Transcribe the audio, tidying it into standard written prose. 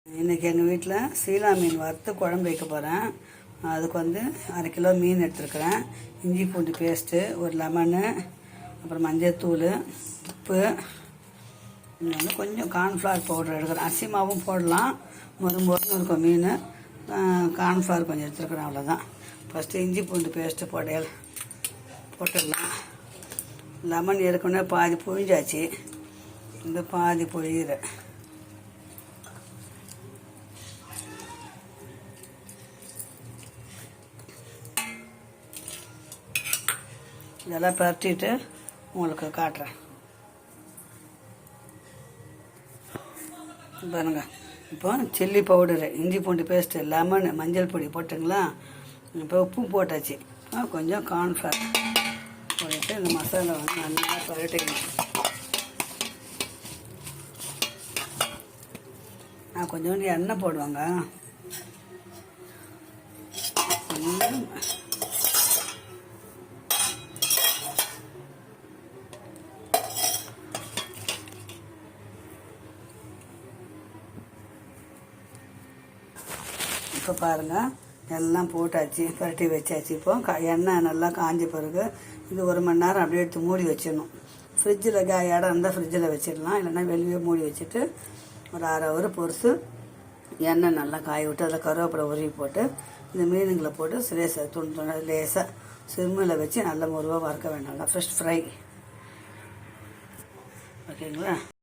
இன்றைக்கி எங்கள் வீட்டில் சீலா மீன் வறுத்து குழம்பு வைக்க போகிறேன். அதுக்கு வந்து 1/2 கிலோ மீன் எடுத்துருக்குறேன். இஞ்சி பூண்டு பேஸ்ட்டு, ஒரு லெமனு, அப்புறம் மஞ்சள்தூள், உப்பு, இன்னொன்று கொஞ்சம் கார்ன்ஃப்ளவர் பவுடர் எடுக்கிறேன். அரிசி மாவும் போடலாம், மொறுமொறுன்னு இருக்கும் மீன். கார்ன்ஃப்ளவர் கொஞ்சம் எடுத்துருக்குறேன், அவ்வளோதான். ஃபஸ்ட்டு இஞ்சி பூண்டு பேஸ்ட்டு போட்டுடலாம். லெமன் ஏற்கனவே பாதி புழிஞ்சாச்சு, இந்த பாதி புழிகிறேன். இதெல்லாம் பரட்டிட்டு உங்களுக்கு காட்டுறேன் பாருங்க. இப்போ சில்லி பவுடரு, இஞ்சி பூண்டு பேஸ்ட்டு, லெமனு, மஞ்சள் பொடி போட்டுங்களா. இப்போ உப்பு போட்டாச்சு. கொஞ்சம் கார்ன்ஃப்ளவர் போட்டு இந்த மசாலா வந்து நல்லா பரட்டிக்கணும். கொஞ்சோண்டு எண்ணெய் போடுவாங்க. இப்போ பாருங்கள், எல்லாம் போட்டாச்சு, பரட்டி வச்சாச்சு. இப்போ எண்ணெய் நல்லா காஞ்ச பிறகு இது 1 மணி நேரம் அப்படியே எடுத்து மூடி வச்சிடணும். ஃப்ரிட்ஜில் இடம் இருந்தால் ஃப்ரிட்ஜில் வச்சிடலாம், இல்லைன்னா வெளியே மூடி வச்சுட்டு ஒரு 1/2 ஹவர் பொறுத்து எண்ணெய் நல்லா காய விட்டு அதில் கருவேப்பிலை உருவி போட்டு இந்த மீனுங்களை போட்டு லேசாக சிம்மில் வச்சு நல்லா முருவாக வறுக்க வேண்டாம். ஃப்ரெஷ் ஃப்ரை, ஓகேங்களா.